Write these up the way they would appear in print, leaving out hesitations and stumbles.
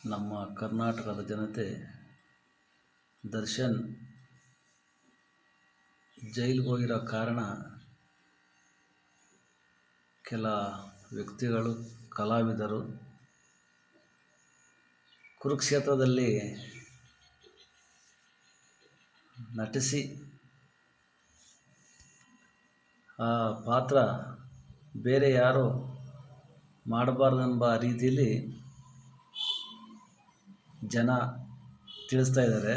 ನಮ್ಮ ಕರ್ನಾಟಕದ ಜನತೆ ದರ್ಶನ್ ಜೈಲಿಗೆ ಹೋಗಿರೋ ಕಾರಣ ಕೆಲ ವ್ಯಕ್ತಿಗಳು, ಕಲಾವಿದರು ಕುರುಕ್ಷೇತ್ರದಲ್ಲಿ ನಟಿಸಿ ಆ ಪಾತ್ರ ಬೇರೆ ಯಾರು ಮಾಡಬಾರ್ದೆಂಬ ರೀತಿಯಲ್ಲಿ ಜನ ತಿಳಿಸ್ತಾ ಇದ್ದಾರೆ.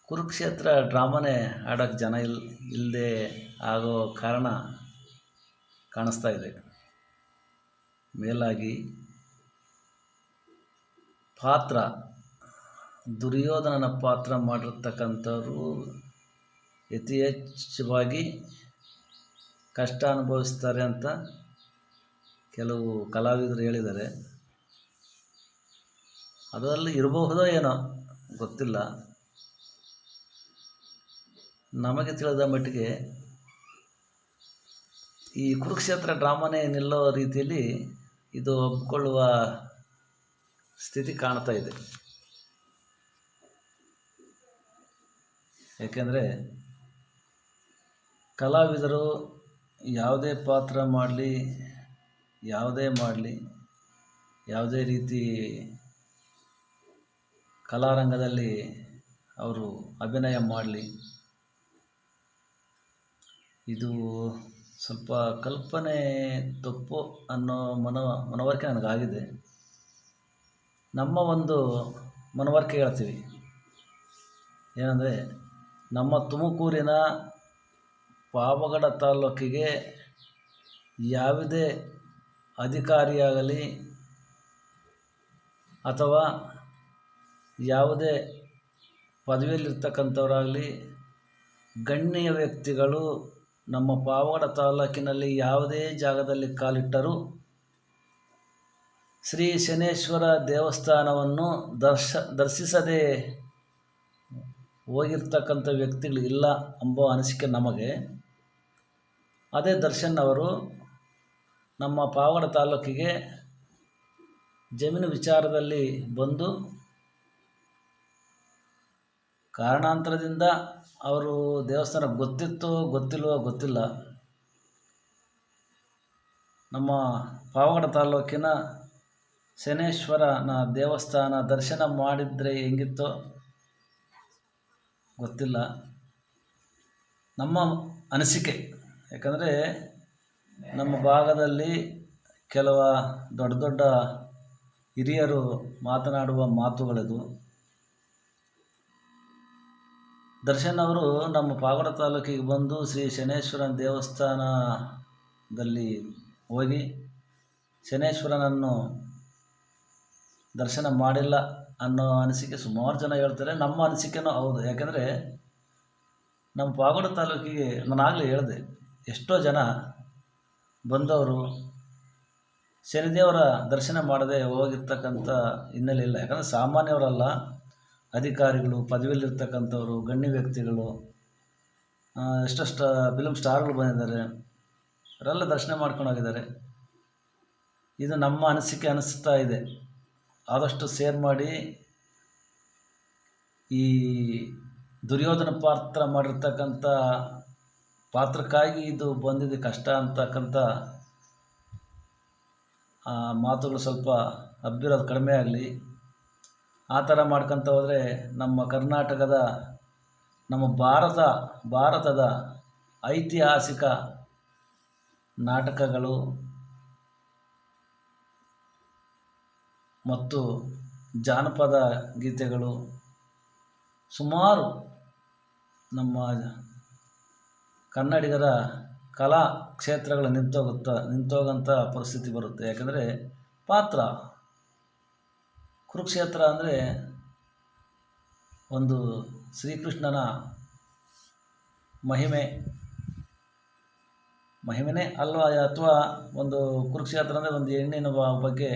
ಕುರುಕ್ಷೇತ್ರ ಡ್ರಾಮಾನೇ ಆಡೋಕ್ಕೆ ಜನ ಇಲ್ಲದೆ ಆಗೋ ಕಾರಣ ಕಾಣಿಸ್ತಾ ಇದೆ. ಮೇಲಾಗಿ ಪಾತ್ರ ದುರ್ಯೋಧನನ ಪಾತ್ರ ಮಾಡಿರ್ತಕ್ಕಂಥವ್ರು ಅತಿ ಹೆಚ್ಚವಾಗಿ ಕಷ್ಟ ಅನುಭವಿಸ್ತಾರೆ ಅಂತ ಕೆಲವು ಕಲಾವಿದರು ಹೇಳಿದ್ದಾರೆ. ಅದರಲ್ಲಿ ಇರಬಹುದೋ ಏನೋ ಗೊತ್ತಿಲ್ಲ. ನಮಗೆ ತಿಳಿದ ಮಟ್ಟಿಗೆ ಈ ಕುರುಕ್ಷೇತ್ರ ಡ್ರಾಮಾನೇ ನಿಲ್ಲೋ ರೀತಿಯಲ್ಲಿ ಇದು ಒಪ್ಪಿಕೊಳ್ಳುವ ಸ್ಥಿತಿ ಕಾಣ್ತಾ ಇದೆ. ಏಕೆಂದರೆ ಕಲಾವಿದರು ಯಾವುದೇ ಪಾತ್ರ ಮಾಡಲಿ, ಯಾವುದೇ ರೀತಿ ಕಲಾರಂಗದಲ್ಲಿ ಅವರು ಅಭಿನಯ ಮಾಡಲಿ, ಇದು ಸ್ವಲ್ಪ ಕಲ್ಪನೆ ತಪ್ಪು ಅನ್ನೋ ಮನವರಿಕೆ ನನಗಾಗಿದೆ. ನಮ್ಮ ಒಂದು ಮನವರಿಕೆ ಹೇಳ್ತೀವಿ ಏನಂದರೆ, ನಮ್ಮ ತುಮಕೂರಿನ ಪಾವಗಡ ತಾಲೂಕಿಗೆ ಯಾವುದೇ ಅಧಿಕಾರಿಯಾಗಲಿ ಅಥವಾ ಯಾವುದೇ ಪದವಿಯಲ್ಲಿರ್ತಕ್ಕಂಥವರಾಗಲಿ, ಗಣ್ಯ ವ್ಯಕ್ತಿಗಳು ನಮ್ಮ ಪಾವಗಡ ತಾಲೂಕಿನಲ್ಲಿ ಯಾವುದೇ ಜಾಗದಲ್ಲಿ ಕಾಲಿಟ್ಟರೂ ಶ್ರೀ ಶನೇಶ್ವರ ದೇವಸ್ಥಾನವನ್ನು ದರ್ಶಿಸದೆ ಹೋಗಿರ್ತಕ್ಕಂಥ ವ್ಯಕ್ತಿಗಳು ಇಲ್ಲ ಎಂಬ ಅನಿಸಿಕೆ ನಮಗೆ. ಅದೇ ದರ್ಶನ್ ಅವರು ನಮ್ಮ ಪಾವಗಡ ತಾಲೂಕಿಗೆ ಜಮೀನು ವಿಚಾರದಲ್ಲಿ ಬಂದು ಕಾರಣಾಂತರದಿಂದ ಅವರು ದೇವಸ್ಥಾನ ಗೊತ್ತಿತ್ತೋ ಗೊತ್ತಿಲ್ವೋ ಗೊತ್ತಿಲ್ಲ, ನಮ್ಮ ಪಾವಗಡ ತಾಲೂಕಿನ ಶನೇಶ್ವರನ ದೇವಸ್ಥಾನ ದರ್ಶನ ಮಾಡಿದರೆ ಹೆಂಗಿತ್ತೋ ಗೊತ್ತಿಲ್ಲ. ನಮ್ಮ ಅನಿಸಿಕೆ, ಯಾಕಂದರೆ ನಮ್ಮ ಭಾಗದಲ್ಲಿ ಕೆಲವು ದೊಡ್ಡ ಹಿರಿಯರು ಮಾತನಾಡುವ ಮಾತುಗಳಿದು. ದರ್ಶನ್ ಅವರು ನಮ್ಮ ಪಾವಗಡ ತಾಲೂಕಿಗೆ ಬಂದು ಶ್ರೀ ಶನೇಶ್ವರನ ದೇವಸ್ಥಾನದಲ್ಲಿ ಹೋಗಿ ಶನೇಶ್ವರನನ್ನು ದರ್ಶನ ಮಾಡಿಲ್ಲ ಅನ್ನೋ ಅನಿಸಿಕೆ ಸುಮಾರು ಜನ ಹೇಳ್ತಾರೆ. ನಮ್ಮ ಅನಿಸಿಕೆನೂ ಹೌದು. ಯಾಕೆಂದರೆ ನಮ್ಮ ಪಾವಗಡ ತಾಲೂಕಿಗೆ ನಾನಾಗಲೇ ಹೇಳಿದೆ, ಎಷ್ಟೋ ಜನ ಬಂದವರು ಶನಿದೇವರ ದರ್ಶನ ಮಾಡದೆ ಹೋಗಿರ್ತಕ್ಕಂಥ ಹಿನ್ನೆಲೆ ಇಲ್ಲ. ಯಾಕಂದರೆ ಸಾಮಾನ್ಯವರಲ್ಲ, ಅಧಿಕಾರಿಗಳು, ಪದವಿಯಲ್ಲಿರ್ತಕ್ಕಂಥವ್ರು, ಗಣ್ಯ ವ್ಯಕ್ತಿಗಳು, ಎಷ್ಟೆಷ್ಟು ಫಿಲ್ಮ್ ಸ್ಟಾರ್ಗಳು ಬಂದಿದ್ದಾರೆ, ಅವರೆಲ್ಲ ದರ್ಶನ ಮಾಡ್ಕೊಂಡು ಹೋಗಿದ್ದಾರೆ. ಇದು ನಮ್ಮ ಅನಿಸಿಕೆ ಅನಿಸ್ತಾ ಇದೆ. ಆದಷ್ಟು ಶೇರ್ ಮಾಡಿ. ಈ ದುರ್ಯೋಧನ ಪಾತ್ರ ಮಾಡಿರ್ತಕ್ಕಂಥ ಪಾತ್ರಕ್ಕಾಗಿ ಇದು ಬಂದಿದೆ ಕಷ್ಟ ಅಂತಕ್ಕಂಥ ಮಾತುಗಳು ಸ್ವಲ್ಪ ಹಬ್ಬಿರೋದು ಕಡಿಮೆ ಆಗಲಿ. ಆ ಥರ ಮಾಡ್ಕೊತ ಹೋದರೆ ನಮ್ಮ ಕರ್ನಾಟಕದ, ನಮ್ಮ ಭಾರತದ ಐತಿಹಾಸಿಕ ನಾಟಕಗಳು ಮತ್ತು ಜಾನಪದ ಗೀತೆಗಳು ಸುಮಾರು ನಮ್ಮ ಕನ್ನಡಿಗರ ಕಲಾ ಕ್ಷೇತ್ರಗಳು ನಿಂತೋಗಂಥ ಪರಿಸ್ಥಿತಿ ಬರುತ್ತೆ. ಯಾಕಂದರೆ ಪಾತ್ರ ಕುರುಕ್ಷೇತ್ರ ಅಂದರೆ ಒಂದು ಶ್ರೀಕೃಷ್ಣನ ಮಹಿಮೆನೇ ಅಲ್ವಾ, ಅಥವಾ ಒಂದು ಕುರುಕ್ಷೇತ್ರ ಅಂದರೆ ಒಂದು ಹೆಣ್ಣಿನ ಬಗ್ಗೆ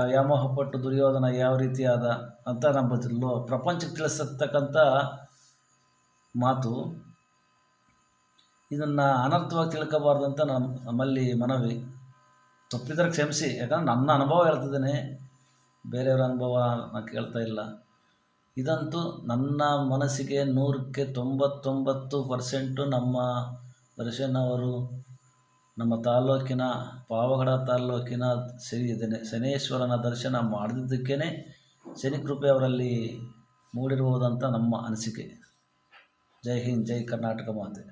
ವ್ಯಾಮೋಹಪಟ್ಟು ದುರ್ಯೋಧನ ಯಾವ ರೀತಿಯಾದ ಅಂತ ನಮ್ಮ ಪ್ರಪಂಚಕ್ಕೆ ತಿಳಿಸತಕ್ಕಂಥ ಮಾತು. ಇದನ್ನು ಅನರ್ಥವಾಗಿ ತಿಳ್ಕೋಬಾರ್ದು ಅಂತ ನಮ್ಮಲ್ಲಿ ಮನವಿ. ತಪ್ಪಿದ್ರೆ ಕ್ಷಮಿಸಿ, ಯಾಕಂದ್ರೆ ನನ್ನ ಅನುಭವ ಹೇಳ್ತಿದ್ದೇನೆ, ಬೇರೆಯವರ ಅನುಭವ ನಾನು ಕೇಳ್ತಾ ಇಲ್ಲ. ಇದಂತೂ ನನ್ನ ಮನಸ್ಸಿಗೆ 100ಕ್ಕೆ 99% ನಮ್ಮ ದರ್ಶನವರು ನಮ್ಮ ತಾಲ್ಲೂಕಿನ ಪಾವಗಡ ತಾಲ್ಲೂಕಿನ ಶನೇಶ್ವರನ ದರ್ಶನ ಮಾಡಿದ್ದಕ್ಕೇ ಶನಿ ಕೃಪೆ ಅವರಲ್ಲಿ ಮೂಡಿರುವುದಂತ ನಮ್ಮ ಅನಿಸಿಕೆ. ಜೈ ಹಿಂದ್, ಜೈ ಕರ್ನಾಟಕ ಮಾತೆ.